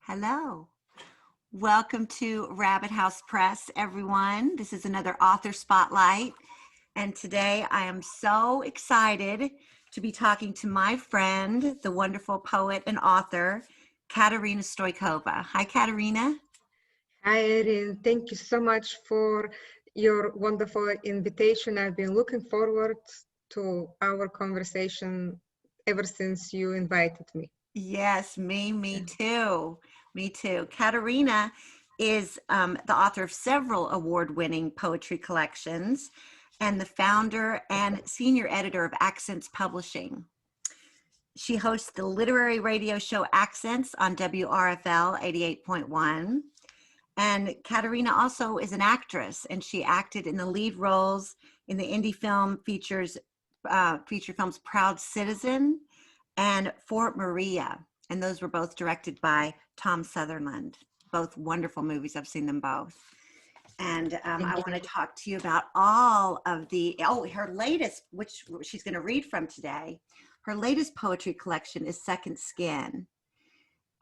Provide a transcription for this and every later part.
Hello. Welcome to Rabbit House Press, everyone. This is another author spotlight. And today I am so excited to be talking to my friend, the wonderful poet and author, Katerina Stoykova. Hi, Katerina. Hi, Erin. Thank you so much for your wonderful invitation. I've been looking forward to our conversation ever since you invited me. Yes, me too. Me too. Katerina is the author of several award-winning poetry collections and the founder and senior editor of Accents Publishing. She hosts the literary radio show Accents on WRFL 88.1. And Katerina also is an actress, and she acted in the lead roles in the indie film feature films Proud Citizen and Fort Maria. And those were both directed by Tom Sutherland. Both wonderful movies. I've seen them both. And I want to talk to you about all of her latest, which she's going to read from today. Her latest poetry collection is Second Skin.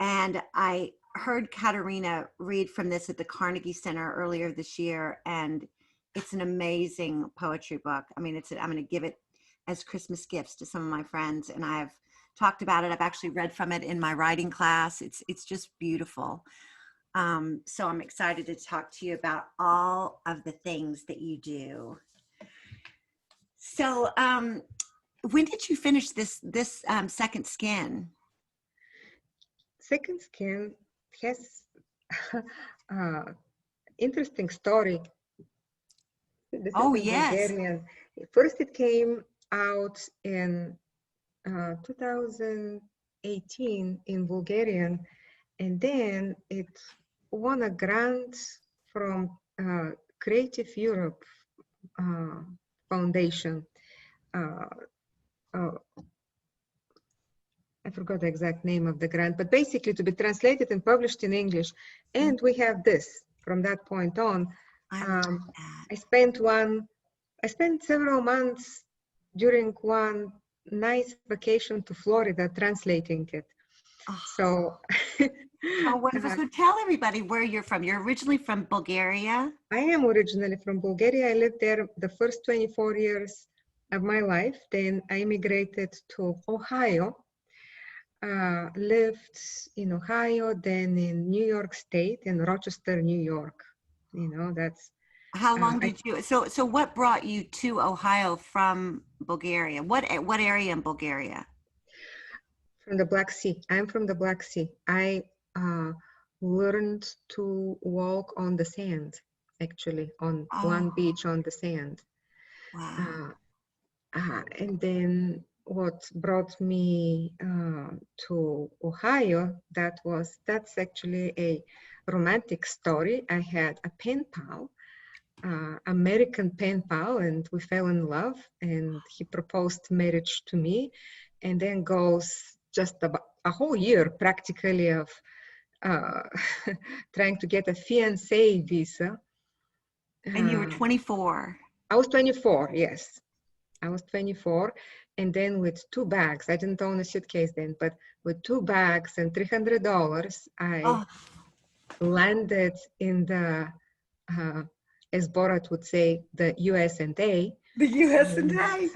And I heard Katerina read from this at the Carnegie Center earlier this year, and it's an amazing poetry book. I mean, I'm going to give it as Christmas gifts to some of my friends, and I've talked about it. I've actually read from it in my writing class. It's just beautiful. So I'm excited to talk to you about all of the things that you do. So when did you finish this Second Skin? Second Skin has interesting story. This is in Bulgarian. First, it came out in 2018 in Bulgarian, and then it won a grant from Creative Europe Foundation. I forgot the exact name of the grant, but basically to be translated and published in English. And we have this from that point on. I spent several months during one nice vacation to Florida translating it. So wonderful. So tell everybody where you're from. You're originally from Bulgaria? I am originally from Bulgaria. I lived there the first 24 years of my life. Then I immigrated to Ohio. Lived in Ohio, then in New York State, in Rochester, New York. That's how long did you? So what brought you to Ohio from Bulgaria? What area in Bulgaria? From the Black Sea. I'm from the Black Sea. I learned to walk on the sand, actually, on one beach on the sand. Wow. And then what brought me to Ohio, that's actually a romantic story. I had a pen pal, American pen pal, and we fell in love, and he proposed marriage to me, and then goes just about a whole year practically of trying to get a fiancé visa. And you were 24. I was 24, yes. I was 24, and then with 2 bags, I didn't own a suitcase then, but with 2 bags and $300, I landed in the, as Borat would say, the US&A. The US&A.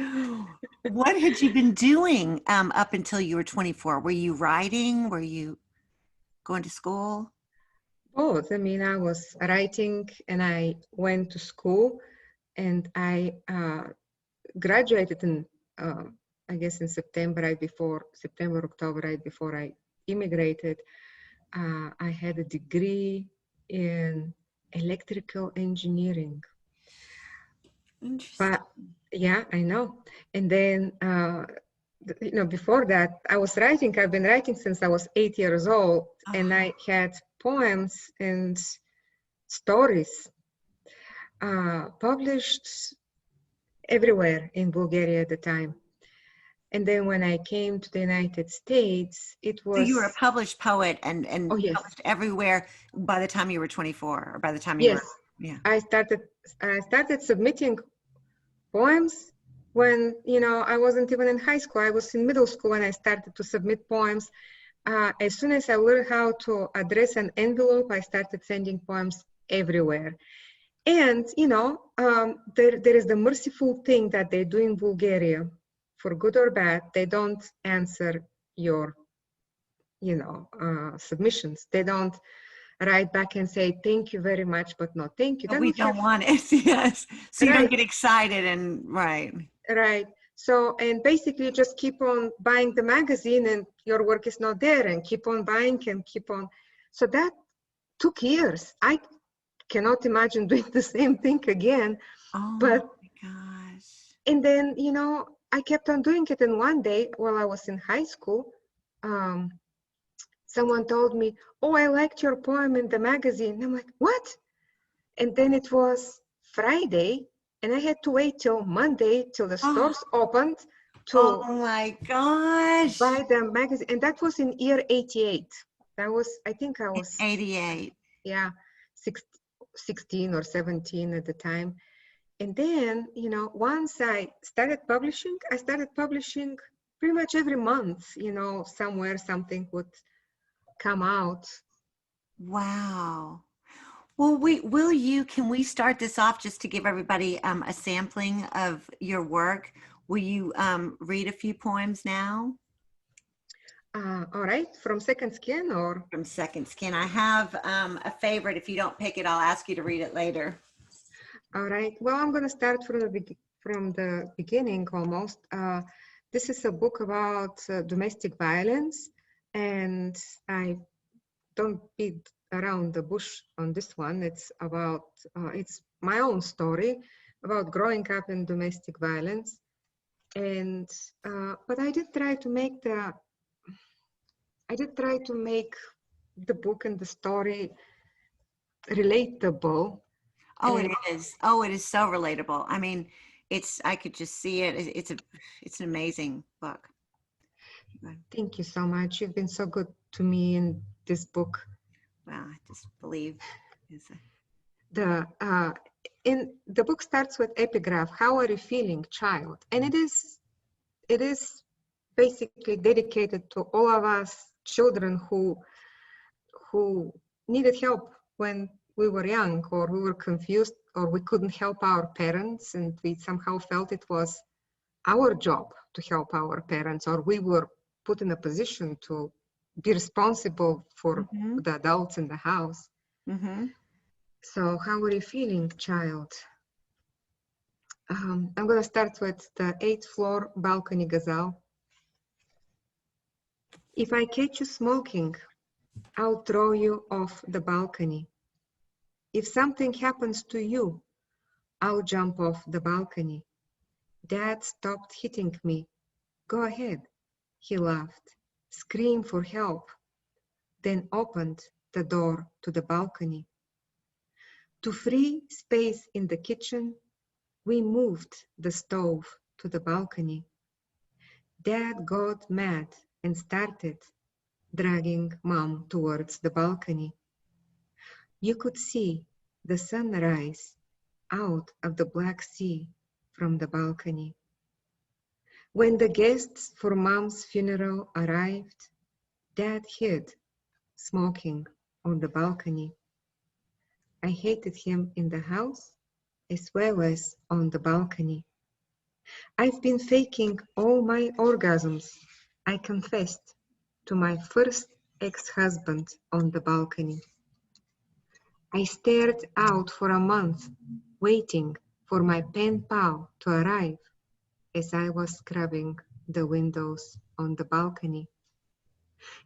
What had you been doing up until you were 24? Were you writing? Were you going to school? Both. I mean, I was writing and I went to school, and I graduated in, I guess in September, October, right before I immigrated. I had a degree in electrical engineering. Interesting. But yeah, I know. And then, before that, I was writing. I've been writing since I was 8 years old, and I had poems and stories published everywhere in Bulgaria at the time. And then when I came to the United States, it was... So you were a published poet and yes. published everywhere by the time you were 24, or by the time you were... Yeah. I started submitting poems when, I wasn't even in high school. I was in middle school when I started to submit poems as soon as I learned how to address an envelope, I started sending poems everywhere. And, you know, there is the merciful thing that they do in Bulgaria, for good or bad. They don't answer your, you know, submissions. They don't write back and say, thank you very much, but no thank you. But They we don't have, don't want it. Yes. So you don't right, get excited and right. right. So, and basically just keep on buying the magazine and your work is not there, and keep on buying and keep on. So that took years. I cannot imagine doing the same thing again. Oh But, my gosh. and then, you know, I kept on doing it. And one day while I was in high school, someone told me, oh, I liked your poem in the magazine. I'm like, what? And then it was Friday, and I had to wait till Monday, till the Oh, stores opened, oh to my gosh. buy the magazine. And that was in year 88. That was, I think I was, 88. yeah, 16 or 17 at the time. And then, you know, once I started publishing pretty much every month, you know, somewhere something would come out. Wow. Well, can we start this off just to give everybody a sampling of your work? Will you read a few poems now? All right, from Second Skin or? From Second Skin. I have a favorite. If you don't pick it, I'll ask you to read it later. All right, well, I'm gonna start from the beginning almost. This is a book about domestic violence, and I don't beat around the bush on this one. It's about, it's my own story about growing up in domestic violence. And, but I did try to make the book and the story relatable. Oh, And it is. Oh, it is so relatable. I mean, I could just see it. It's an amazing book. thank you so much. You've been so good to me in this book. Wow, I just believe. The book starts with epigraph. How are you feeling, child? And it is basically dedicated to all of us children who needed help when we were young, or we were confused, or we couldn't help our parents, and we somehow felt it was our job to help our parents, or we were put in a position to be responsible for the adults in the house. So how are you feeling, child? I'm going to start with the 8th floor balcony gazelle. If I catch you smoking, I'll throw you off the balcony. If something happens to you, I'll jump off the balcony. Dad stopped hitting me. Go ahead, he laughed. Scream for help. Then opened the door to the balcony. To free space in the kitchen, we moved the stove to the balcony. Dad got mad and started dragging Mom towards the balcony. You could see the sun rise out of the Black Sea from the balcony. When the guests for Mom's funeral arrived, Dad hid, smoking on the balcony. I hated him in the house as well as on the balcony. I've been faking all my orgasms, I confessed to my first ex-husband on the balcony. I stared out for a month, waiting for my pen pal to arrive as I was scrubbing the windows on the balcony.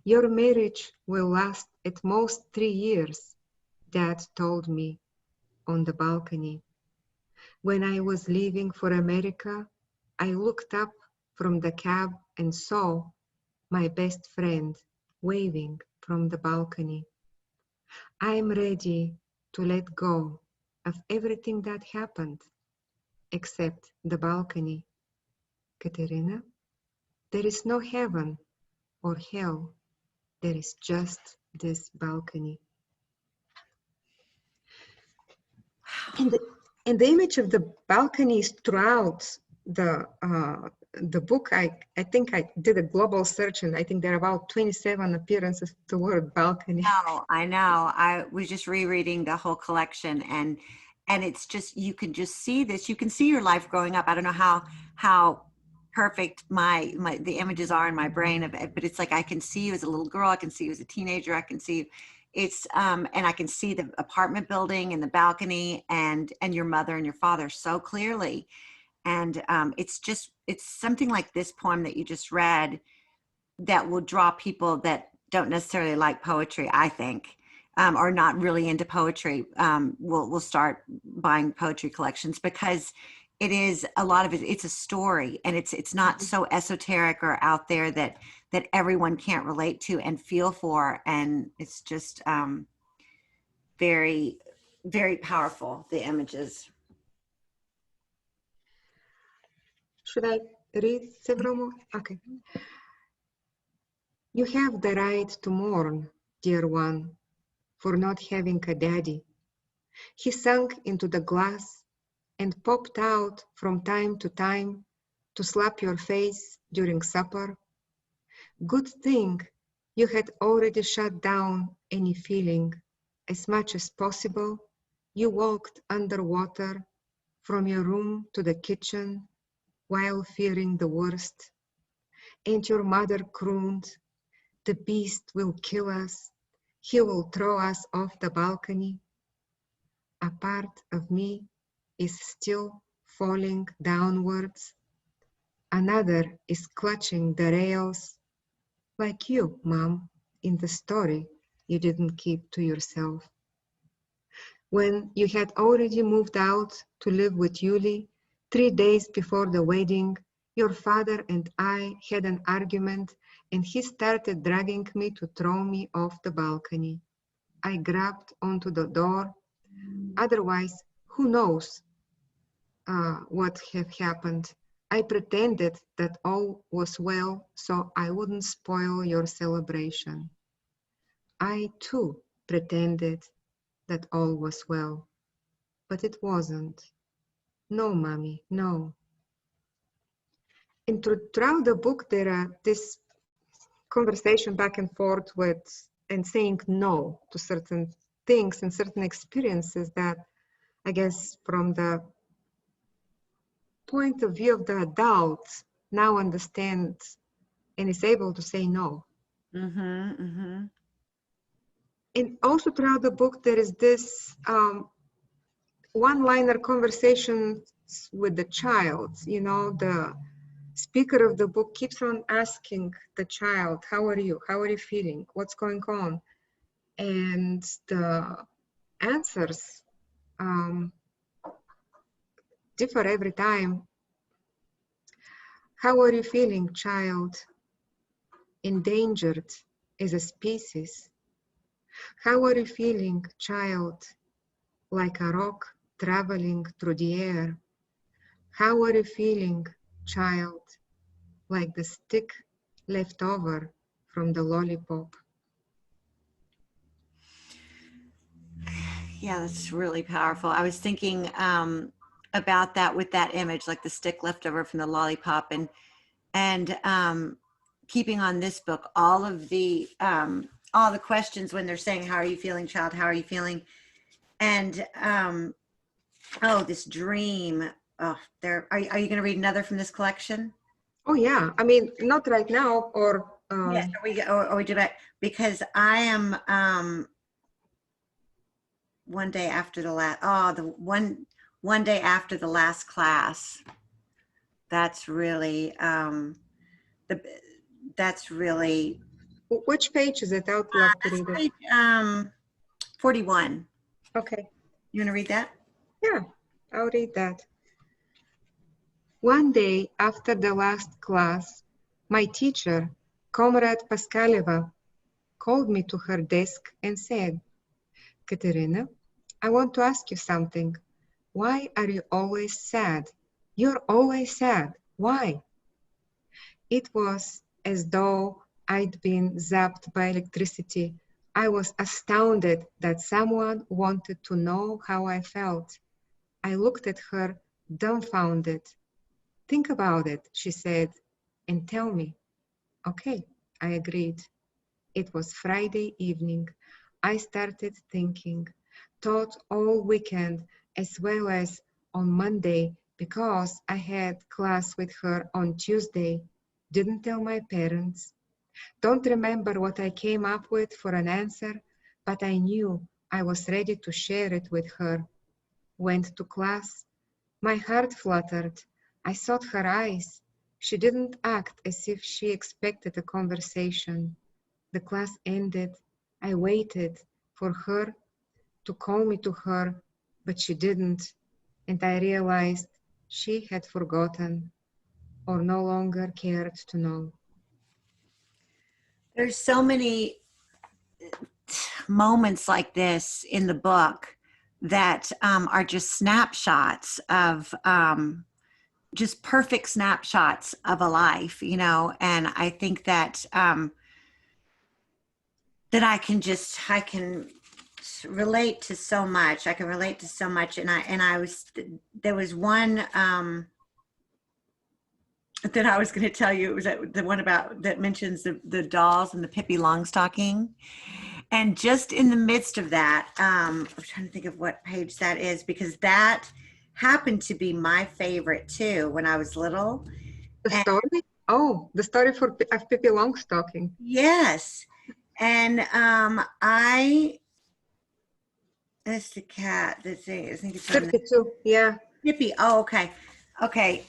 Your marriage will last at most 3 years, Dad told me on the balcony. When I was leaving for America, I looked up from the cab and saw my best friend waving from the balcony. I'm ready to let go of everything that happened, except the balcony. Katerina, there is no heaven or hell. There is just this balcony. And the image of the balcony is throughout the the book, I think I did a global search, and I think there are about 27 appearances of the word balcony. Oh, I know. I was just rereading the whole collection, and it's just, you can just see this. You can see your life growing up. I don't know how perfect the images are in my brain of it, but it's like I can see you as a little girl, I can see you as a teenager, I can see it's and I can see the apartment building and the balcony and your mother and your father so clearly. And it's something like this poem that you just read that will draw people that don't necessarily like poetry, I think, or not really into poetry. Will start buying poetry collections, because it is, a lot of it, it's a story, and it's not so esoteric or out there that everyone can't relate to and feel for. And it's just very, very powerful, the images. Should I read several more? Okay. You have the right to mourn, dear one, for not having a daddy. He sunk into the glass and popped out from time to time to slap your face during supper. Good thing you had already shut down any feeling. As much as possible, you walked underwater from your room to the kitchen while fearing the worst. And your mother crooned, "The beast will kill us. He will throw us off the balcony." A part of me is still falling downwards. Another is clutching the rails, like you, Mom, in the story you didn't keep to yourself. When you had already moved out to live with Yuli, 3 days before the wedding, your father and I had an argument, and he started dragging me to throw me off the balcony. I grabbed onto the door. Otherwise, who knows what had happened. I pretended that all was well so I wouldn't spoil your celebration. I too pretended that all was well, but it wasn't. No, Mommy, no. And throughout the book, there are this conversation back and forth with and saying no to certain things and certain experiences that, I guess, from the point of view of the adult, now understands and is able to say no. Mm-hmm, mm-hmm. And also throughout the book, there is this one-liner conversations with the child. You know, the speaker of the book keeps on asking the child, "How are you? How are you feeling? What's going on?" And the answers differ every time. "How are you feeling, child? Endangered as a species. How are you feeling, child? Like a rock traveling through the air. How are you feeling, child? Like the stick left over from the lollipop." Yeah, that's really powerful. I was thinking about that with that image, like the stick left over from the lollipop, and keeping on this book, all the questions when they're saying, "How are you feeling, child? How are you feeling?" And oh, this dream. Oh, there. Are you going to read another from this collection? Oh yeah, I mean, not right now, or Yes, or we do that, because I am one day after the last. Oh, the one day after the last class. That's really the that's really. which page is it? I would love to That's read it. page 41. Okay, You want to read that? yeah, I'll read that. One day after the last class, my teacher, Comrade Paskaleva, called me to her desk and said, "Katerina, I want to ask you something. Why are you always sad? You're always sad. Why?" It was as though I'd been zapped by electricity. I was astounded that someone wanted to know how I felt. I looked at her, dumbfounded. think about it, she said, and tell me. Okay, I agreed. It was Friday evening. I started thinking, thought all weekend as well as on Monday because I had class with her on Tuesday. Didn't tell my parents. Don't remember what I came up with for an answer, but I knew I was ready to share it with her. Went to class. My heart fluttered. I sought her eyes. She didn't act as if she expected a conversation. The class ended. I waited for her to call me to her, but she didn't. And I realized she had forgotten or no longer cared to know. There's so many moments like this in the book that are just snapshots of just perfect snapshots of a life, you know. And I think that that I can relate to so much. I can relate to so much. And I was, there was one that I was going to tell you. It was the one about that mentions the dolls and the Pippi Longstocking. And just in the midst of that, I'm trying to think of what page that is, because that happened to be my favorite too when I was little. The And story? Oh, the story of Pippi Longstocking. yes. And that's the cat, the thing, I think it's on the 32, yeah. Pippi. Oh, okay. Okay.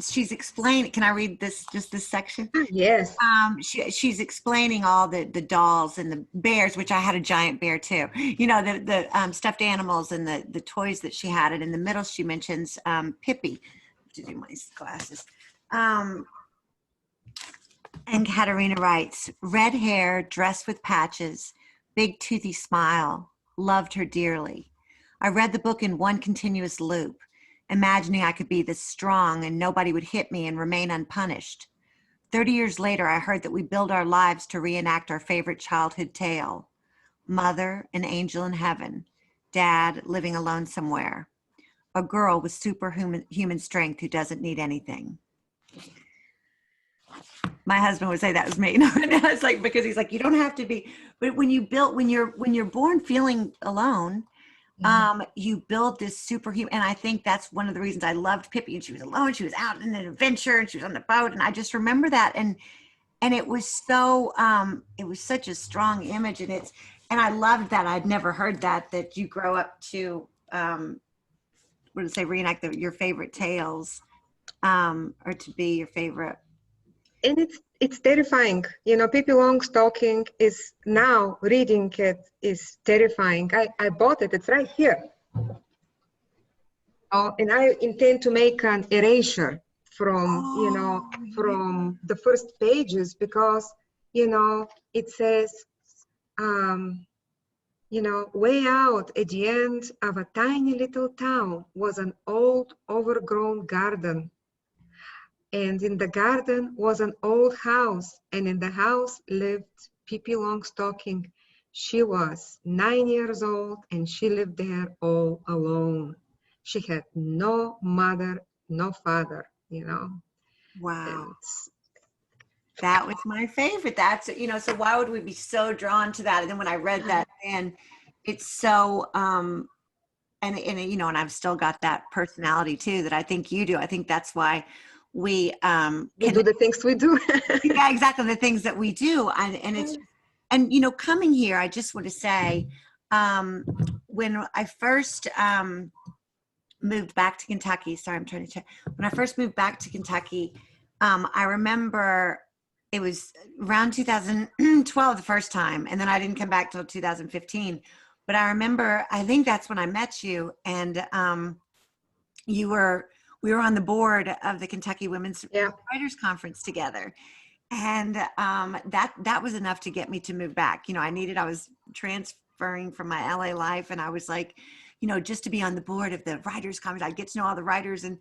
She's explaining, can I read just this section? Yes. She's explaining all the dolls and the bears, which I had a giant bear too. You know, the stuffed animals and the toys that she had. And in the middle, she mentions Pippi. I have to do my glasses. And Katerina writes, red hair, dressed with patches, big toothy smile, loved her dearly. I read the book in one continuous loop, imagining I could be this strong and nobody would hit me and remain unpunished. 30 years later, I heard that we build our lives to reenact our favorite childhood tale. Mother, an angel in heaven. Dad, living alone somewhere. A girl with superhuman strength who doesn't need anything. My husband would say that was me. It's like, because he's like, you don't have to be, but when you're born feeling alone, you build this superhuman, and I think that's one of the reasons I loved Pippi. And she was alone, she was out in an adventure, and she was on the boat, and I just remember that, and it was so it was such a strong image, and I loved that. I'd never heard that you grow up to what did it say, reenact your favorite tales, or to be your favorite. And it's terrifying. You know, Pippi Longstocking is now reading it is terrifying. I bought it. It's right here. Oh, and I intend to make an erasure from, from the first pages because, it says, way out at the end of a tiny little town was an old overgrown garden. And in the garden was an old house, and in the house lived Pippi Longstocking. She was 9 years old, and she lived there all alone. She had no mother, no father, Wow. And that was my favorite. That's, so why would we be so drawn to that? And then when I read that, and it's so, and and I've still got that personality too, that I think you do. I think that's why we do the things we do. yeah, exactly. The things that we do. And it's, and, coming here, I just want to say, when I first, moved back to Kentucky, sorry, I'm trying to check. When I first moved back to Kentucky, I remember it was around 2012 the first time, and then I didn't come back till 2015. But I remember, I think that's when I met you, and we were on the board of the Kentucky Women's Writers Conference together. And that was enough to get me to move back. I was transferring from my LA life, and I was like, just to be on the board of the writers conference, I'd get to know all the writers. And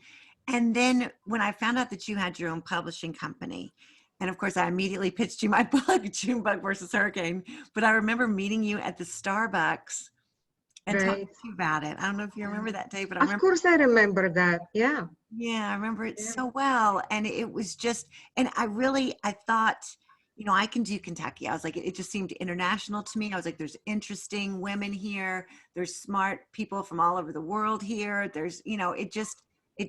then when I found out that you had your own publishing company, and of course I immediately pitched you my book, Junebug versus Hurricane. But I remember meeting you at the Starbucks and talked right. to you about it. I don't know if you remember that day, but I Of remember. course, I remember that. Yeah. Yeah, I remember it Yeah. so well. And it was just, and I thought, I can do Kentucky. I was like, it just seemed international to me. I was like, there's interesting women here. There's smart people from all over the world here. There's, it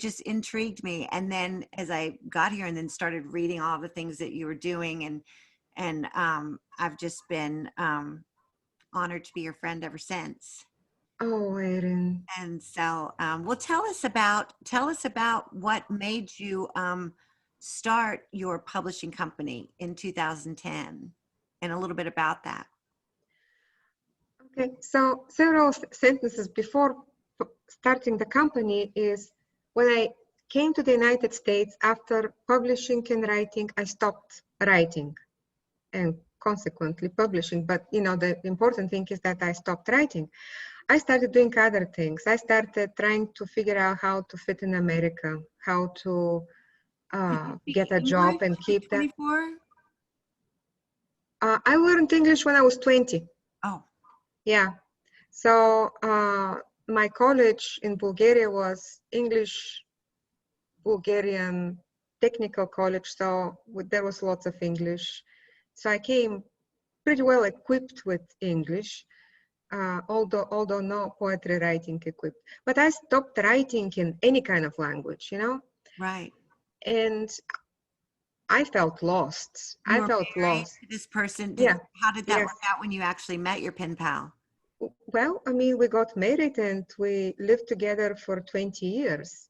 just intrigued me. And then as I got here and then started reading all the things that you were doing, and I've just been honored to be your friend ever since. Oh, Erin. And so, well, tell us about what made you start your publishing company in 2010, and a little bit about that. Okay, so several sentences before starting the company is when I came to the United States after publishing and writing, I stopped writing and consequently publishing. But the important thing is that I stopped writing. I started doing other things. I started trying to figure out how to fit in America, how to Did you speak get a job English and at keep that. 24? I learned English when I was 20. Oh, Yeah. So my college in Bulgaria was English Bulgarian technical college. So there was lots of English. So I came pretty well equipped with English. Although no poetry writing equipped, but I stopped writing in any kind of language, right. and I felt lost. You I were felt married lost. to this person. Yeah, How did that yes. work out when you actually met your pen pal? Well, I mean, we got married and we lived together for 20 years.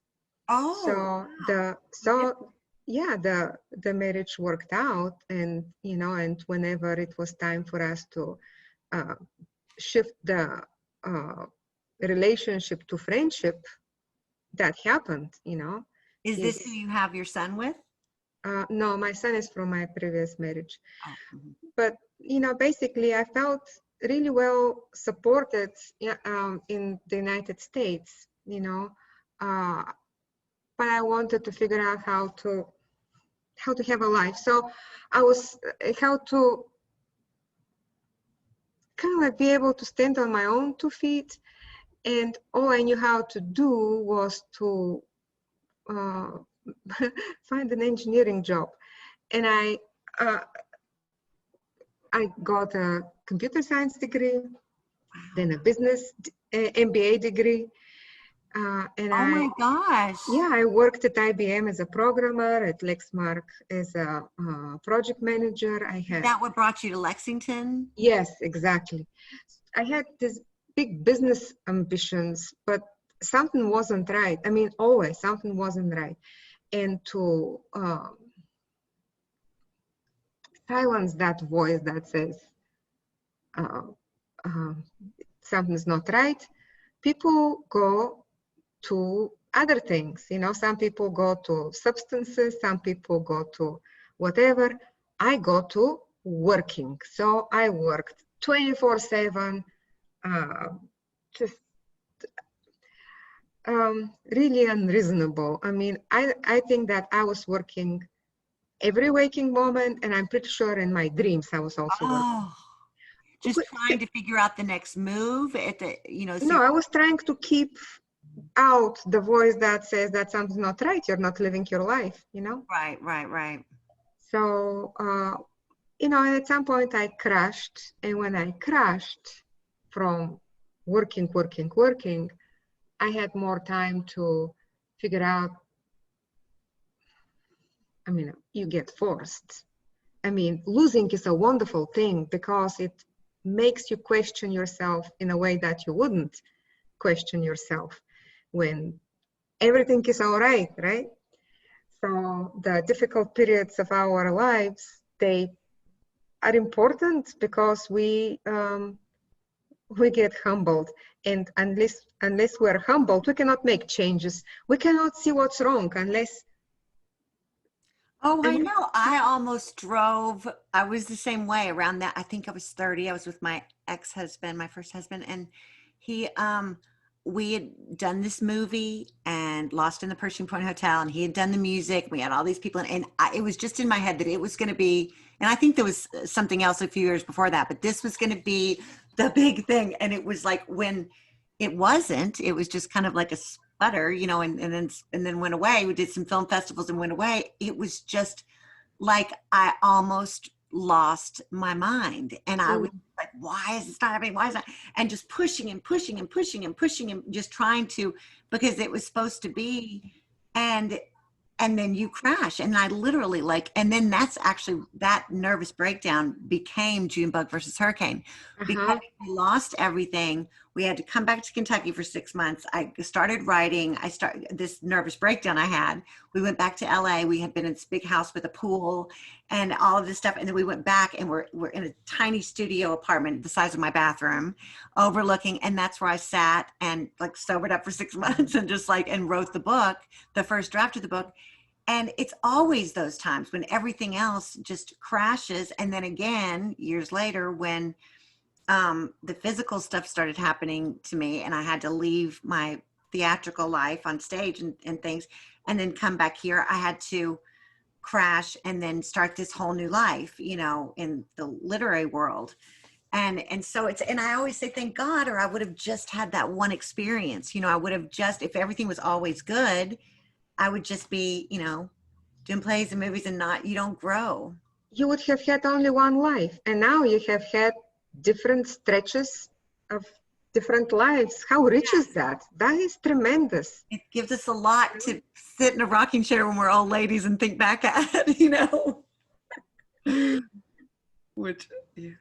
Oh, So wow. yeah, the marriage worked out, and and whenever it was time for us to uh, shift the relationship to friendship, that happened. Is this who He's you have your son with? no, my son is from my previous marriage, Oh, mhm. but basically I felt really well supported, yeah, in the United States, uh, but I wanted to figure out how to have a life. So I was how to kind of like be able to stand on my own 2 feet, and all I knew how to do was to uh, find an engineering job. And uh, I got a computer science degree, Wow. then a business MBA degree, and Oh my gosh. I worked at IBM as a programmer, at Lexmark as a project manager. I Is had that what brought you to Lexington? Yes, exactly. I had these big business ambitions, but something wasn't right. I mean, always something wasn't right. And to silence that voice that says uh, uh, something's not right, people go to other things. Some people go to substances, some people go to whatever. I go to working. So I worked 24/7, just really unreasonable. I mean, I think that I was working every waking moment, and I'm pretty sure in my dreams I was also working. Oh, just trying to figure out the next move at the, No, I was trying to keep out the voice that says that something's not right, you're not living your life. right, right, right. So, at some point I crashed, and when I crashed from working, I had more time to figure out. I mean, you get forced. I mean, losing is a wonderful thing because it makes you question yourself in a way that you wouldn't question yourself when everything is all right, right? So the difficult periods of our lives, they are important because we get humbled, and unless we're humbled, we cannot make changes. We cannot see what's wrong unless. Oh, I I mean, know. I almost drove. I was the same way around that. I think I was 30. I was with my ex-husband, my first husband, and he we had done this movie and Lost in the Pershing Point Hotel, and he had done the music. We had all these people, and it was just in my head that it was going to be, and I think there was something else a few years before that, but this was going to be the big thing. And it was like when it wasn't. It was just kind of like a sputter, you know, and then went away. We did some film festivals and went away. It was just like I almost lost my mind, and I was like, why is this not happening? Why is that? And just pushing and pushing and pushing and pushing and just trying to, because it was supposed to be. And then you crash, and I literally like, and then that's actually, that nervous breakdown became Junebug versus Hurricane, because we lost everything. We had to come back to Kentucky for 6 months. I started writing. I started this nervous breakdown I had. We went back to LA. We had been in this big house with a pool and all of this stuff. And then we went back, and we're in a tiny studio apartment the size of my bathroom, overlooking. And that's where I sat and like sobered up for 6 months and just like, and wrote the book, the first draft of the book. And it's always those times when everything else just crashes. And then again, years later, when the physical stuff started happening to me, and I had to leave my theatrical life on stage and things, and then come back here, I had to crash and then start this whole new life, you know, in the literary world. And so it's, and I always say, thank God, or I would have just had that one experience, you know, I would have just, if everything was always good, I would just be, you know, doing plays and movies and not, you don't grow. You would have had only one life, and now you have had different stretches of different lives. How rich is that? That is tremendous. It gives us a lot to sit in a rocking chair when we're old ladies and think back at, you know. Which, yeah.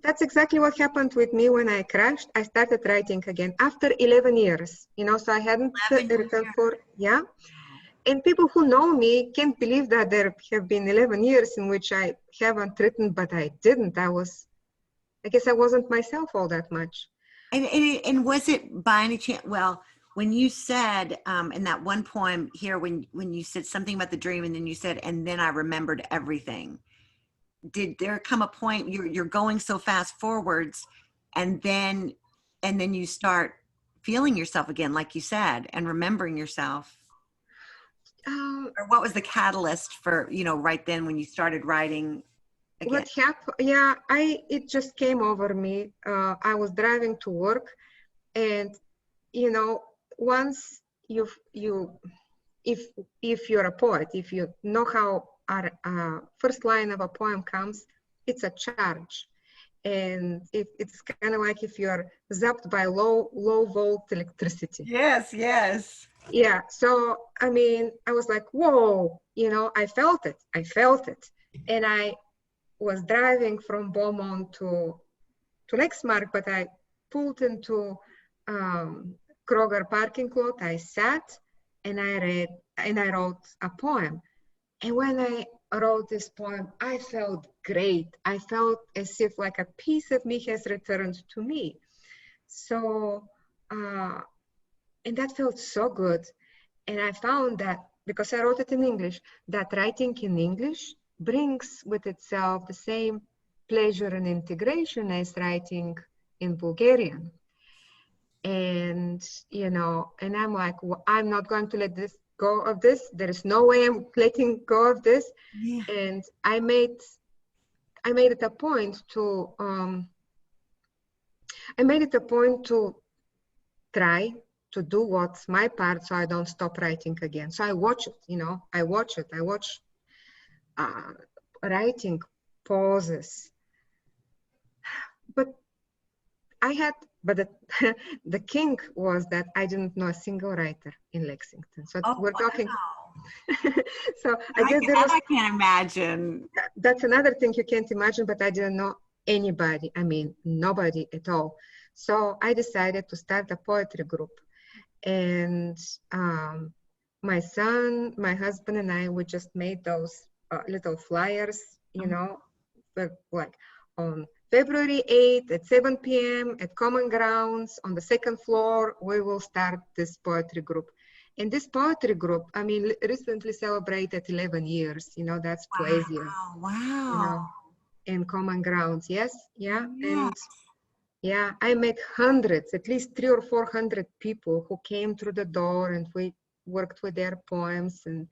That's exactly what happened with me when I crashed. I started writing again after 11 years, you know, so I hadn't written for, yeah. And people who know me can't believe that there have been 11 years in which I haven't written, but I didn't. I guess I wasn't myself all that much. And was it by any chance, well, when you said in that one poem here, when you said something about the dream, and then you said, and then I remembered everything, did there come a point you're going so fast forwards, and then you start feeling yourself again, like you said, and remembering yourself? Or what was the catalyst for, you know, right then when you started writing again? What happened? Yeah, it just came over me. I was driving to work, and you know, once if you're a poet, if you know how our first line of a poem comes, it's a charge, and it's kind of like if you're zapped by low volt electricity. Yes, yes. Yeah, so I mean, I was like, whoa, you know, I felt it, and I was driving from Beaumont to Lexmark, but I pulled into Kroger parking lot. I sat and I read and I wrote a poem. And when I wrote this poem, I felt great. I felt as if like a piece of me has returned to me. So, and that felt so good. And I found that, because I wrote it in English, that writing in English brings with itself the same pleasure and integration as writing in Bulgarian. And, you know, and I'm like, well, I'm not going to let this go of this. There is no way I'm letting go of this. Yeah. And I made it a point to, try to do what's my part so I don't stop writing again. So I watch it, you know, I watch writing pauses. But the king was that I didn't know a single writer in Lexington. So we're talking. So I guess I can't imagine. That's another thing you can't imagine, but I didn't know anybody. I mean, nobody at all. So I decided to start a poetry group. And my son, my husband, and I, we just made those little flyers, you know, like on February 8th at 7 p.m. at Common Grounds on the second floor, we will start this poetry group. And this poetry group, I mean, recently celebrated 11 years, you know, that's poesia. Wow. You know, in Common Grounds, yes, yeah. Yes. And yeah, I met hundreds, at least 300 or 400 people who came through the door, and we worked with their poems. And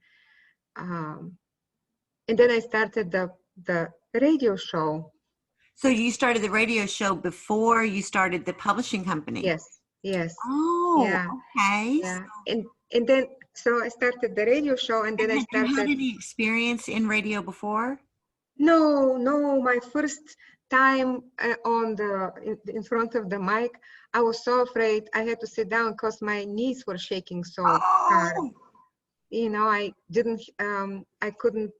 then I started the radio show. So you started the radio show before you started the publishing company? Yes, Yes. Oh, Yeah. okay. Yeah. And then so I started the radio show, and then And I had you had started. any experience in radio before? No, no, my first time in front of the mic, I was so afraid I had to sit down because my knees were shaking so hard. Oh, You know, I couldn't.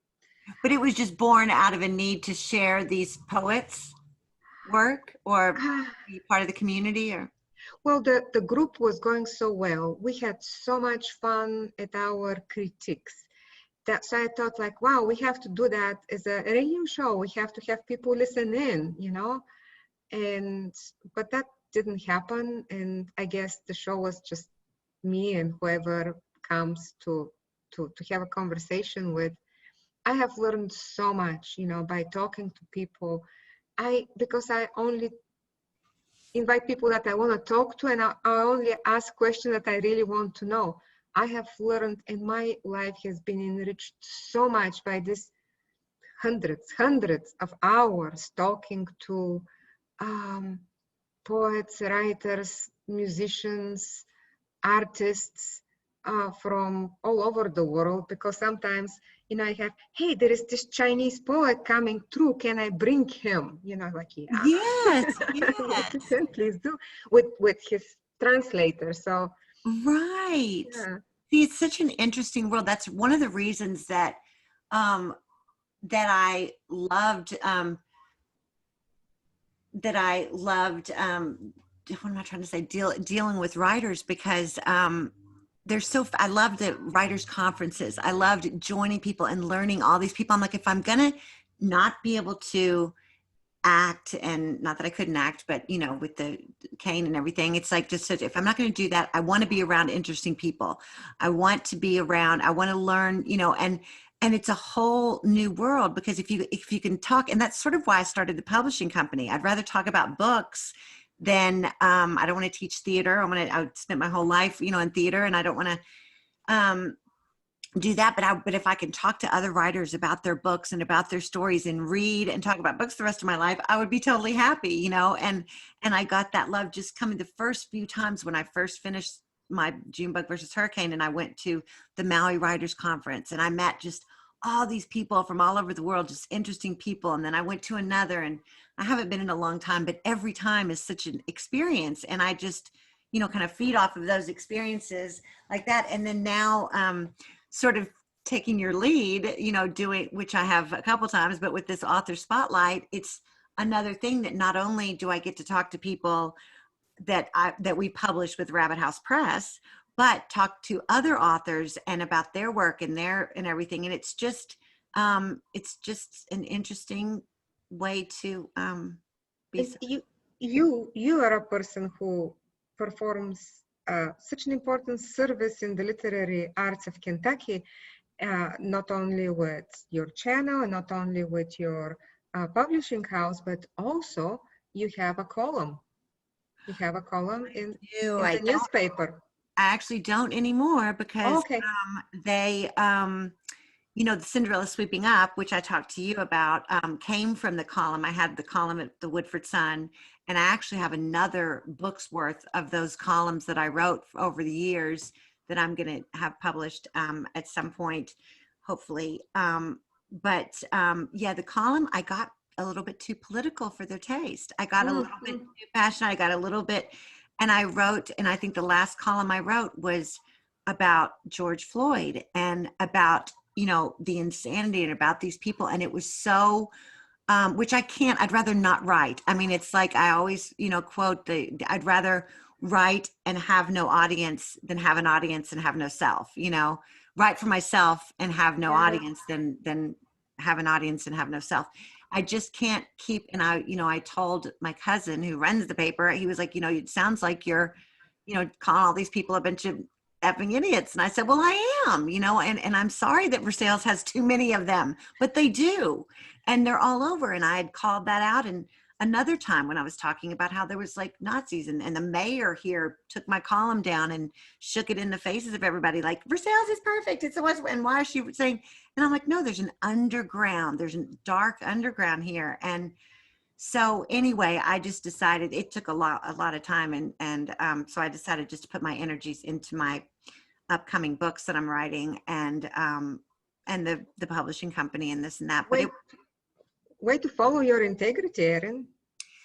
but it was just born out of a need to share these poets' work or be part of the community or? Well, the group was going so well. We had so much fun at our critiques. So I thought like, wow, we have to do that as a radio show. We have to have people listen in, you know? But that didn't happen. And I guess the show was just me and whoever comes to have a conversation with. I have learned so much, you know, by talking to people. Because I only invite people that I want to talk to, and I only ask questions that I really want to know. I have learned, and my life has been enriched so much by this hundreds of hours talking to poets, writers, musicians, artists from all over the world, because sometimes, you know, I have, hey, there is this Chinese poet coming through. Can I bring him? You know, like, yeah, Yes, yes, yes. please do, with his translator. So, Right. yeah. See, it's such an interesting world. That's one of the reasons that um, that I loved what am I trying to say? Dealing with writers because I love the writers conferences. I loved joining people and learning all these people. I'm like, if I'm gonna not be able to act, and not that I couldn't act, but you know, with the cane and everything, it's like just such, if I'm not going to do that, I want to be around interesting people. I want to be around, I want to learn, you know, and it's a whole new world because if you can talk, and that's sort of why I started the publishing company. I'd rather talk about books than I don't want to teach theater. I spent my whole life, you know, in theater, and I don't want to do that, but if I can talk to other writers about their books and about their stories and read and talk about books the rest of my life, I would be totally happy, you know. And I got that love just coming the first few times when I first finished my Junebug versus Hurricane, and I went to the Maui Writers Conference, and I met just all these people from all over the world, just interesting people. And then I went to another, and I haven't been in a long time, but every time is such an experience, and I just, you know, kind of feed off of those experiences like that. And then now sort of taking your lead, you know, doing, which I have a couple times, but with this author spotlight, it's another thing that not only do I get to talk to people that we publish with Rabbit House Press, but talk to other authors and about their work and everything. And it's just an interesting way to be. And you are a person who performs such an important service in the literary arts of Kentucky, not only with your channel and not only with your publishing house, but also you have a column. You have a column in I the newspaper. actually don't anymore because Okay. they you know, the Cinderella Sweeping Up, which I talked to you about, came from the column. I had the column at the Woodford Sun, and I actually have another book's worth of those columns that I wrote over the years that I'm going to have published at some point, hopefully. Yeah, the column, I got a little bit too political for their taste. I got a little bit too passionate. I got a little bit, and I wrote, and I think the last column I wrote was about George Floyd and about, you know, the insanity and about these people. And it was so, which I'd rather not write. I mean, it's like, I always, you know, quote I'd rather write and have no audience than have an audience and have no self, you know, write for myself and have no audience than have an audience and have no self. I just can't keep, and I told my cousin who runs the paper, he was like, you know, it sounds like you're, you know, calling all these people a bunch of effing idiots. And I said, well, I am, you know, and I'm sorry that Versailles has too many of them, but they do. And they're all over. And I had called that out. And another time when I was talking about how there was like Nazis, and the mayor here took my column down and shook it in the faces of everybody, like, Versailles is perfect. It's the West. And why is she saying? And I'm like, no, there's a dark underground here. And So anyway, I just decided it took a lot of time, and so I decided just to put my energies into my upcoming books that I'm writing, and the publishing company and this and that. But Way, way to follow your integrity, Erin.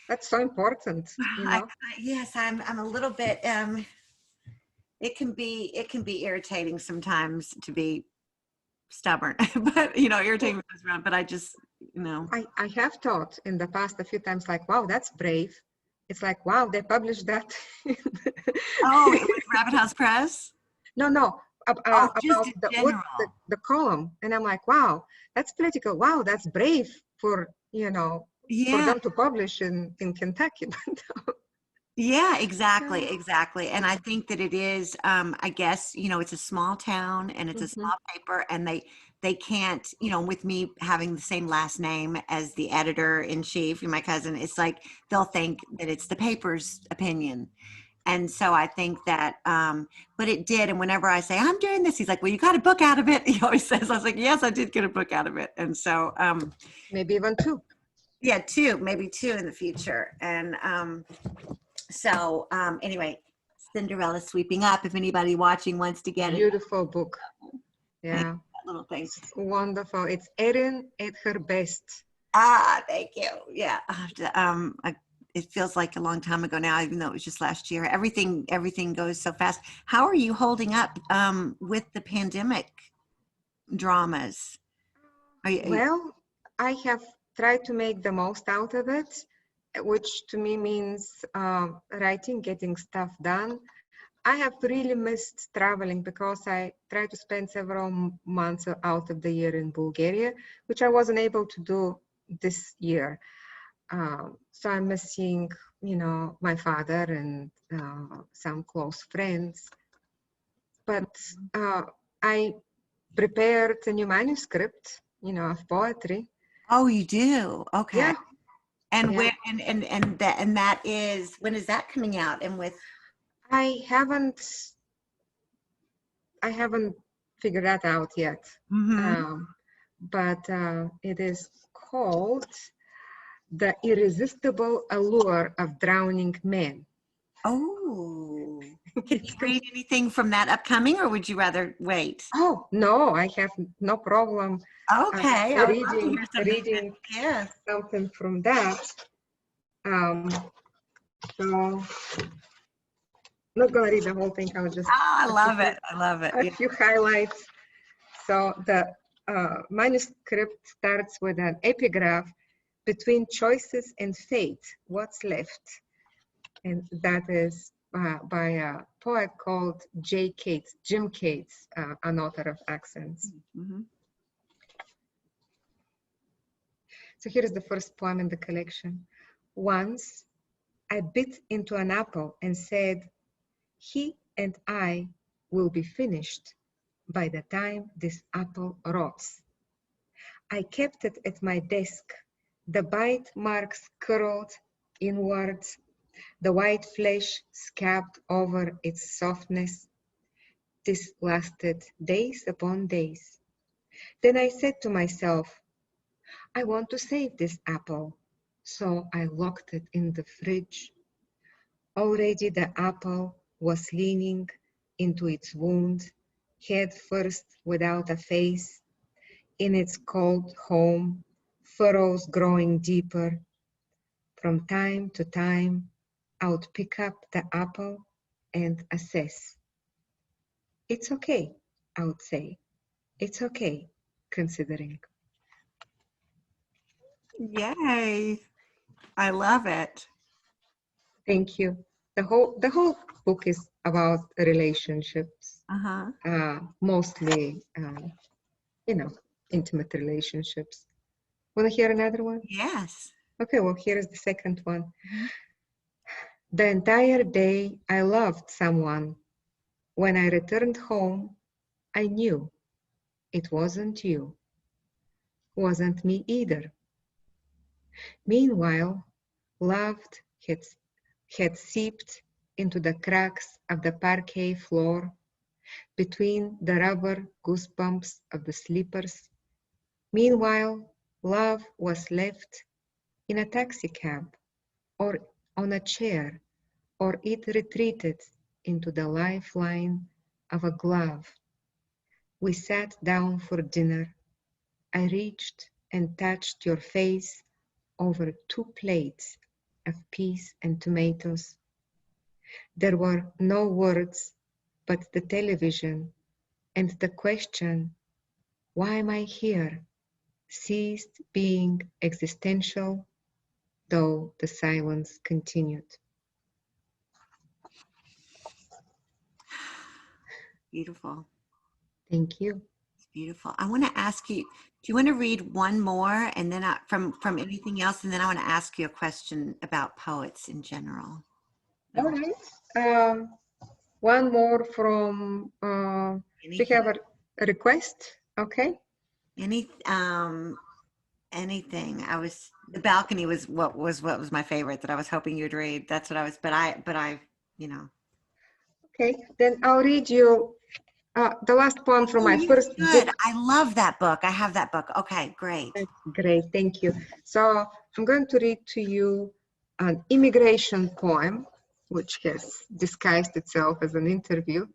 That's so important, you know. yes, I'm a little bit. It can be irritating sometimes to be stubborn, but irritating when it's around. But I just I have thought in the past a few times, like, wow, that's brave. It's like, wow, they published that. Oh, it was Rabbit House Press. No, Oh, just about in what general. the column, and I'm like, wow, that's political. Wow, that's brave for for Yeah. them to publish in Kentucky. Yeah, exactly. And I think that it is, I guess, it's a small town and it's a Mhm. small paper, and they can't, with me having the same last name as the editor in chief, my cousin, it's like they'll think that it's the paper's opinion. And so I think that, but it did. And whenever I say I'm doing this, he's like, well, you got a book out of it. He always says, I was like, yes, I did get a book out of it. And so, Maybe even two. yeah, maybe two in the future. And so anyway, Cinderella Sweeping Up. If anybody watching wants to get it, Beautiful book. Yeah, that little thing. it's wonderful. It's Erin at her best. Ah, thank you. Yeah, I have to, it feels like a long time ago now, even though it was just last year. Everything goes so fast. How are you holding up with the pandemic dramas? Well, I have tried to make the most out of it, which to me means writing, getting stuff done. I have really missed traveling because I tried to spend several months out of the year in Bulgaria, which I wasn't able to do this year. So I'm missing, my father and some close friends. But I prepared a new manuscript, of poetry. Oh, you do? Okay. Yeah, And yeah. where and that is, when is that coming out? And with I haven't figured that out yet. mhm. Um, but it is called The Irresistible Allure of Drowning Men. Oh, can you read anything from that upcoming, or would you rather wait? Oh, no, I have no problem Okay, I would love to hear something. reading Yeah. something from that. So not gonna read the whole thing. I'll just Oh, I a love few, it. I love it. a Yeah. few highlights. So the manuscript starts with an epigraph: between choices and fate, what's left? And that is by a poet called Jim Cates, an author of Accents. Mhm. So here is the first poem in the collection. Once I bit into an apple and said, he and I will be finished by the time this apple rots. I kept it at my desk, the bite marks curled inwards, the white flesh scabbed over its softness. This lasted days upon days. Then I said to myself, I want to save this apple. So I locked it in the fridge. Already the apple was leaning into its wound, head first without a face. In its cold home, furrows growing deeper. From time to time, I would pick up the apple and assess. It's okay, I would say. It's okay, considering. Yay. I love it. Thank you. The whole book is about relationships, Uh-huh. mostly, intimate relationships. Want to hear another one? Yes. Okay, well, here's the second one. Mhm. The entire day I loved someone. When I returned home, I knew it wasn't you, wasn't me either. Meanwhile, love had seeped into the cracks of the parquet floor, between the rubber goosebumps of the slippers. Meanwhile, love was left in a taxi cab, or on a chair, or it retreated into the lifeline of a glove. We sat down for dinner. I reached and touched your face over 2 plates of peas and tomatoes. There were no words but the television, and the question, why am I here, ceased being existential, though the silence continued. Beautiful. Thank you. It's beautiful. I want to ask you, do you want to read one more and then from anything else? And then I want to ask you a question about poets in general. All right. One more from, we Anything, have a request. Okay. any, anything. The balcony was what was my favorite that I was hoping you'd read. That's what I was, but I, you know. Okay. Then I'll read you the last poem from Oh, my you first should. book. I love that book. I have that book. Okay, great. Great. Thank you. So I'm going to read to you an immigration poem, which has disguised itself as an interview.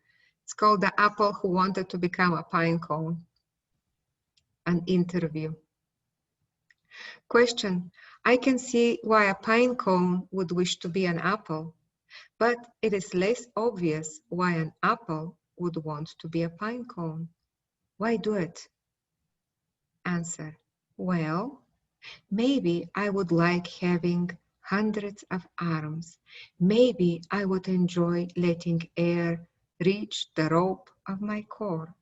It's called The Apple Who Wanted to Become a Pinecone. An interview. Question. I can see why a pine cone would wish to be an apple, but it is less obvious why an apple would want to be a pine cone. Why do it? Answer. Well, maybe I would like having hundreds of arms. Maybe I would enjoy letting air reach the rope of my core.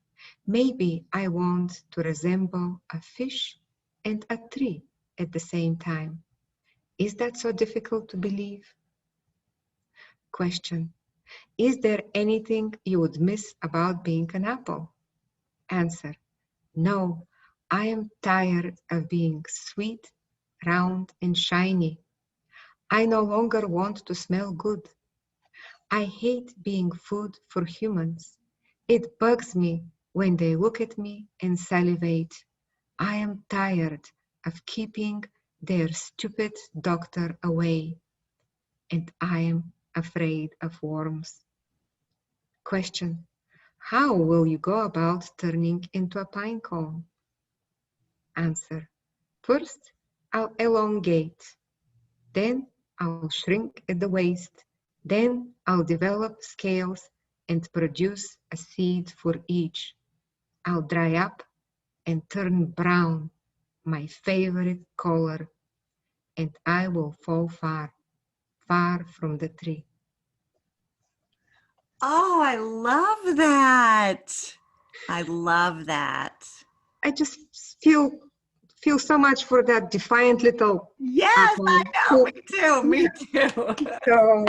Maybe I want to resemble a fish and a tree at the same time. Is that so difficult to believe? Question. Is there anything you would miss about being an apple? Answer. No, I am tired of being sweet, round, and shiny. I no longer want to smell good. I hate being food for humans. It bugs me when they look at me and salivate. I am tired of keeping their stupid doctor away, and I am afraid of worms. Question. How will you go about turning into a pine cone? Answer. First, I'll elongate. Then I'll shrink at the waist. Then I'll develop scales and produce a seed for each. I'll dry up and turn brown, my favorite color, and I will fall far, far from the tree. Oh, I love that. I love that. I just feel so much for that defiant little Yes, apple. I know. Me too. Me too. So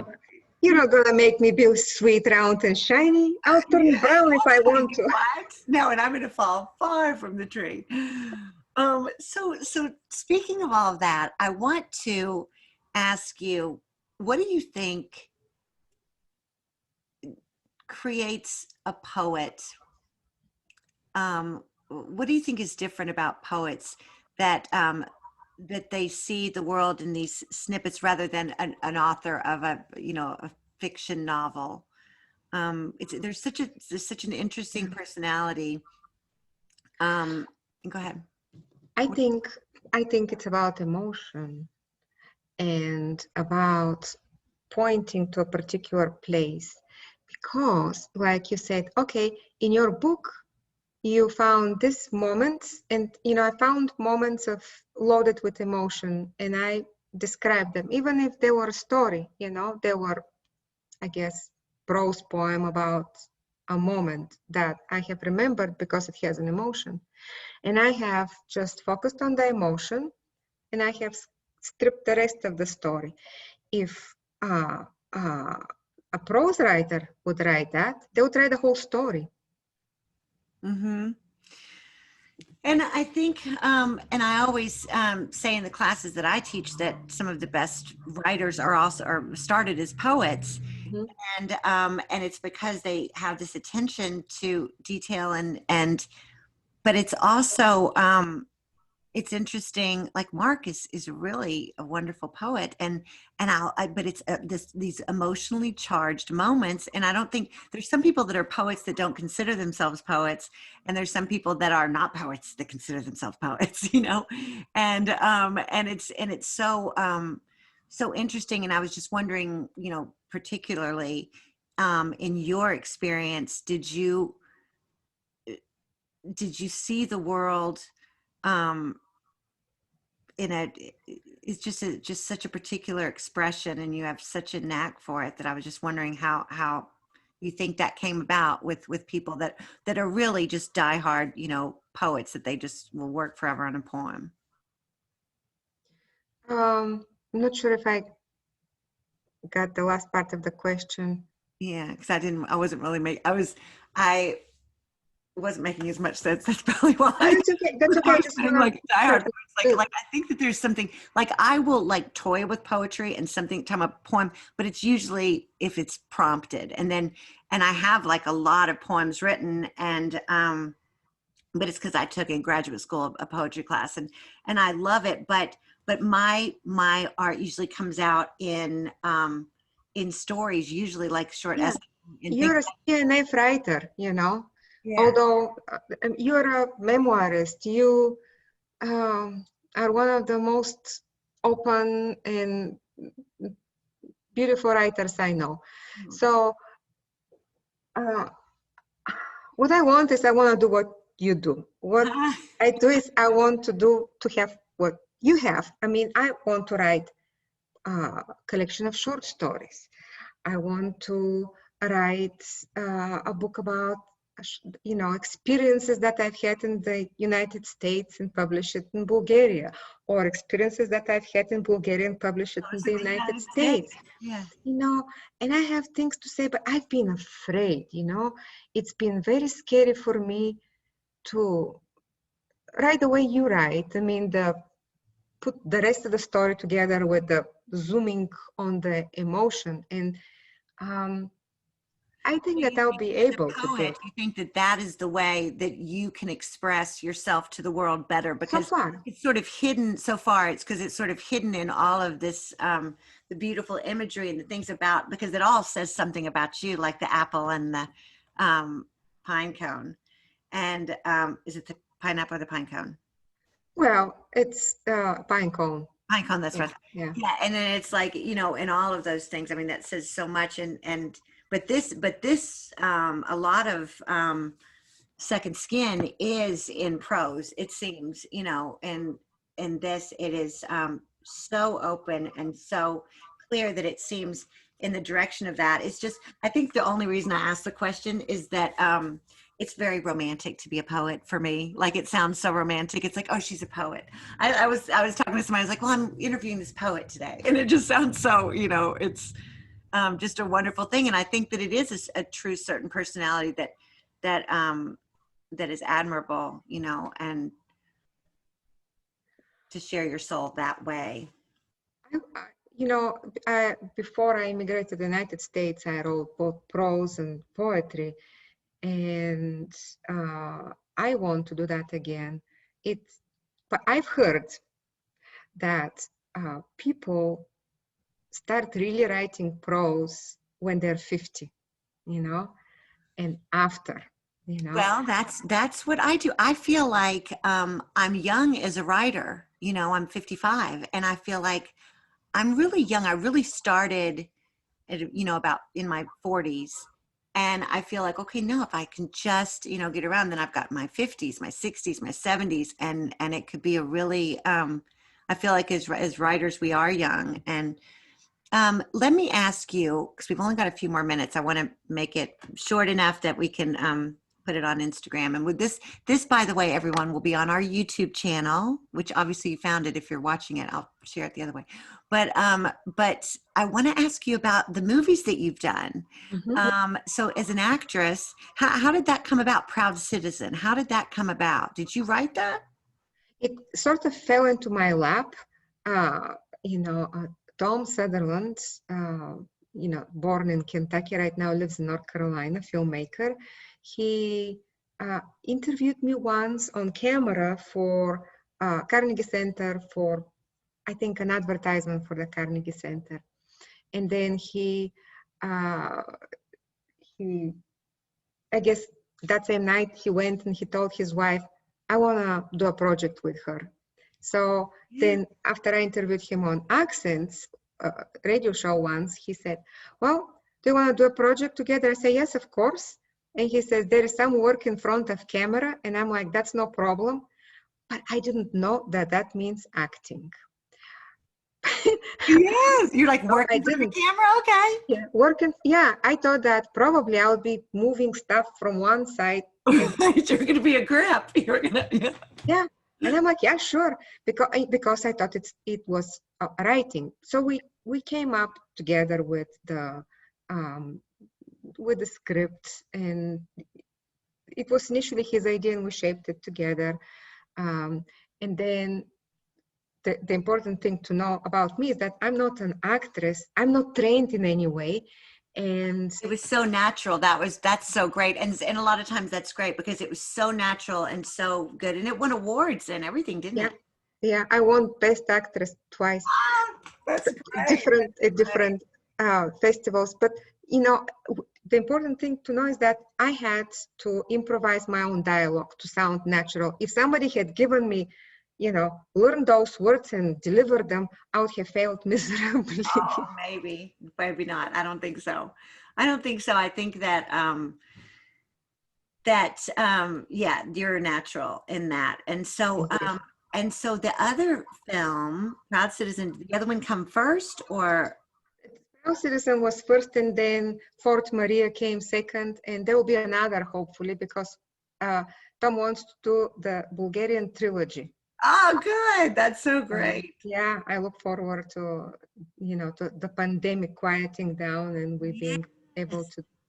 you're not gonna make me be sweet, round, and shiny. I'll turn brown if I want to. What? No, and I'm going to fall far from the tree. So speaking of all of that, I want to ask you, what do you think creates a poet? What do you think is different about poets that that they see the world in these snippets rather than an author of a fiction novel? There's such an interesting personality. Go ahead. I think it's about emotion and about pointing to a particular place, because, like you said, okay, in your book you found this moments, and I found moments of loaded with emotion, and I described them, even if they were a story. They were, I guess, prose poem about a moment that I have remembered because it has an emotion. And I have just focused on the emotion, and I have stripped the rest of the story. If a prose writer would write that, they would write the whole story. Mm-hmm. And I think, and I always say in the classes that I teach that some of the best writers are started as poets, Mm-hmm. and it's because they have this attention to detail but it's also it's interesting. Like Mark is really a wonderful poet, and but it's these emotionally charged moments. And I don't think there's some people that are poets that don't consider themselves poets, and there's some people that are not poets that consider themselves poets. You know, and it's so so interesting. And I was just wondering, you know, particularly in your experience, did you see the world in a it's just such a particular expression, and you have such a knack for it, that I was just wondering how you think that came about with people that are really just diehard, you know, poets, that they just will work forever on a poem. I'm not sure if I got the last part of the question. Yeah, because I wasn't really I wasn't making as much sense. That's probably why. That's okay. That's okay. I I was just saying, want like diehard. to. Like I think that there's something, like I will like toy with poetry and something time a poem, but it's usually if it's prompted, and I have like a lot of poems written, and but it's because I took in graduate school a poetry class, and I love it, but my art usually comes out in stories, usually like short Yeah, essays and things. you're a CNF writer, you know. Yeah. Although you're a memoirist, you are one of the most open and beautiful writers I know. So what I want is I want to do what you do. What I do is I want to have what you have. I mean, I want to write a collection of short stories. I want to write a book about, you know, experiences that I've had in the United States and publish it in Bulgaria, or experiences that I've had in Bulgaria and publish it in the United States. Yeah. You know, and I have things to say, but I've been afraid, you know. It's been very scary for me to write the way you write. I mean, put the rest of the story together with the zooming on the emotion. And I think that I'll be able to do it. You think that that is the way that you can express yourself to the world better, So because far. it's sort of hidden so far. It's because it's sort of hidden in all of this, the beautiful imagery and the things about, because it all says something about you, like the apple and the pine cone. And is it the pineapple or the pine cone? Well, it's Pinecone. Pinecone, that's right. Yeah. Yeah, and then it's like, you know, and all of those things. I mean, that says so much. And but this a lot of Second Skin is in prose, it seems, you know, and in this it is so open and so clear that it seems in the direction of that. It's just, I think the only reason I asked the question is that it's very romantic to be a poet for me. Like, it sounds so romantic. It's like, oh, she's a poet. I was talking to somebody, I was like, well, I'm interviewing this poet today. And it just sounds so, you know, it's just a wonderful thing. And I think that it is a true certain personality that is admirable, you know, and to share your soul that way. You know, before I immigrated to the United States, I wrote both prose and poetry. And I want to do that again. But I've heard that people start really writing prose when they're 50, you know, and after, you know. Well, that's what I do. I feel like I'm young as a writer. You know, I'm 55, and I feel like I'm really young. I really started at, you know, about in my 40s. And I feel like, okay, no, if I can just, you know, get around, then I've got my 50s, my 60s, my 70s, and it could be a really, I feel like as writers, we are young. And let me ask you, because we've only got a few more minutes, I want to make it short enough that we can put it on Instagram. And with this, by the way, everyone, will be on our YouTube channel, which obviously you found it. If you're watching it, I'll share it the other way. But I want to ask you about the movies that you've done. Mm-hmm. So as an actress, how did that come about? Proud Citizen, how did that come about? Did you write that? It sort of fell into my lap. You know, Tom Sutherland, you know, born in Kentucky, right now lives in North Carolina, filmmaker. He interviewed me once on camera for Carnegie Center for, I think, an advertisement for the Carnegie Center. And then he, I guess that same night he went and he told his wife, I want to do a project with her. So then after I interviewed him on Accents radio show once, he said, well, do you want to do a project together? I say, yes, of course. And he says, there is some work in front of camera. And I'm like, that's no problem. But I didn't know that that means acting. Yes, you're like No, I working for the didn't. camera. Okay. Yeah, working. Yeah, I thought that probably I'll be moving stuff from one side. And, You're going to be a grip. You're going to. Yeah. yeah, and I'm like, yeah, sure, because I thought it was writing. So we came up together with the script, and it was initially his idea, and we shaped it together. And then the important thing to know about me is that I'm not an actress. I'm not trained in any way. And It was so natural. That's so great. And a lot of times that's great because it was so natural and so good. And it won awards and everything, didn't it? Yeah, I won Best Actress twice. That's great. different festivals. But you know, the important thing to know is that I had to improvise my own dialogue to sound natural. If somebody had given me, learn those words and deliver them, I would have failed miserably. Oh, maybe not. I don't think so. I think that yeah, you're natural in that. And so the other film, Proud Citizen, did the other one come first or? Proud Citizen was first, and then Fort Maria came second, and there will be another hopefully because Tom wants to do the Bulgarian trilogy. Oh, good. That's so great. Yeah, I look forward to, to the pandemic quieting down and we being able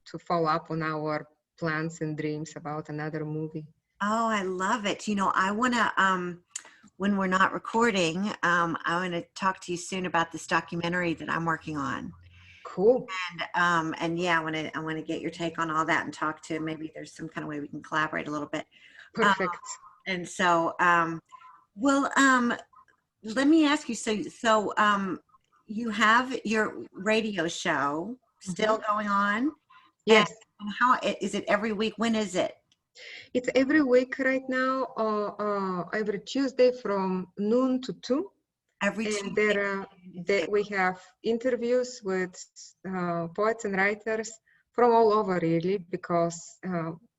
to follow up on our plans and dreams about another movie. Oh, I love it. I want to, when we're not recording, I want to talk to you soon about this documentary that I'm working on. Cool. And yeah, I want to get your take on all that and talk to, maybe there's some kind of way we can collaborate a little bit. Perfect. And so, well, let me ask you, so you have your radio show still going on? Yes. And how is it every week? When is it? It's every week right now, every Tuesday from noon to 2. Every Tuesday. We have interviews with poets and writers from all over, really, because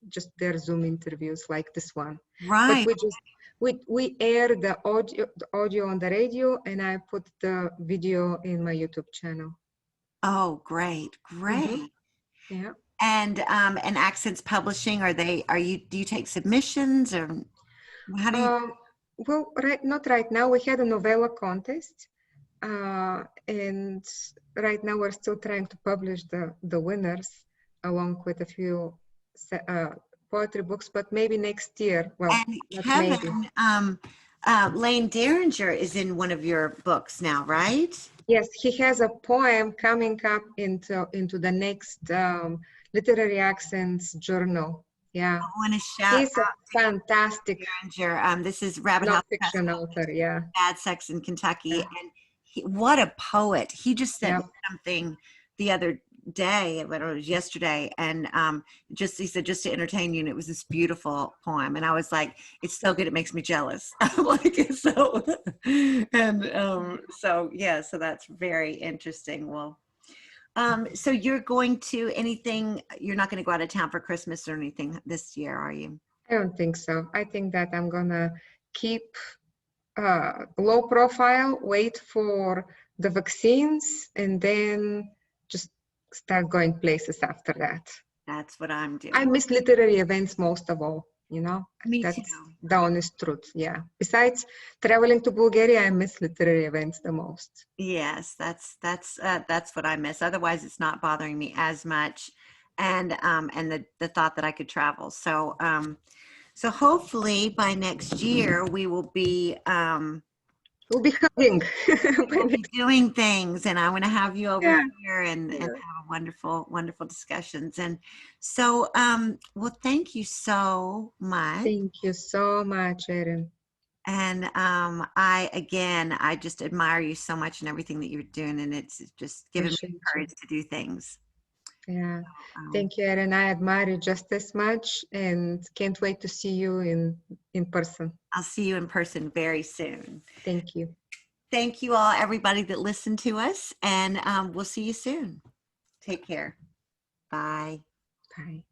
just their Zoom interviews like this one. Right. But we air the audio on the radio, and I put the video in my YouTube channel. Oh, great. Mm-hmm. Yeah. And Accents Publishing, do you take submissions, or how do you? Well, not right now. We had a novella contest, and right now we're still trying to publish the winners along with a few poetry books, but maybe next year. Well, and Kevin, Lane Derringer is in one of your books now, right? Yes, he has a poem coming up into the next Literary Accents journal. Yeah, I want to shout. He's a fantastic Derringer. This is Rabbit House nonfiction author. Yeah, Bad Sex in Kentucky, and what a poet! He just said something the other day, but it was yesterday, and he said, just to entertain you, and it was this beautiful poem, and I was like, it's so good, it makes me jealous. Like, so, and so yeah, so that's very interesting. Well, so you're going to you're not going to go out of town for Christmas or anything this year, are you? I don't think so. I think that I'm gonna keep low profile, wait for the vaccines, and then just start going places after that. That's what I'm doing. I miss literary events most of all, Me that's too. The honest truth. Yeah. Besides traveling to Bulgaria, I miss literary events the most. Yes, that's what I miss. Otherwise, it's not bothering me as much, and the thought that I could travel. So so hopefully by next year we will be we'll be hugging. We'll be doing things, and I want to have you over here and have wonderful discussions. And so, well, thank you so much. Thank you so much, Erin. And I just admire you so much and everything that you're doing, and it's just given me Appreciate you. courage to do things. Yeah. Um, Thank you, Erin. I admire you just as much and can't wait to see you in person. I'll see you in person very soon. Thank you. Thank you all, everybody that listened to us, and we'll see you soon. Take care. Bye. Bye.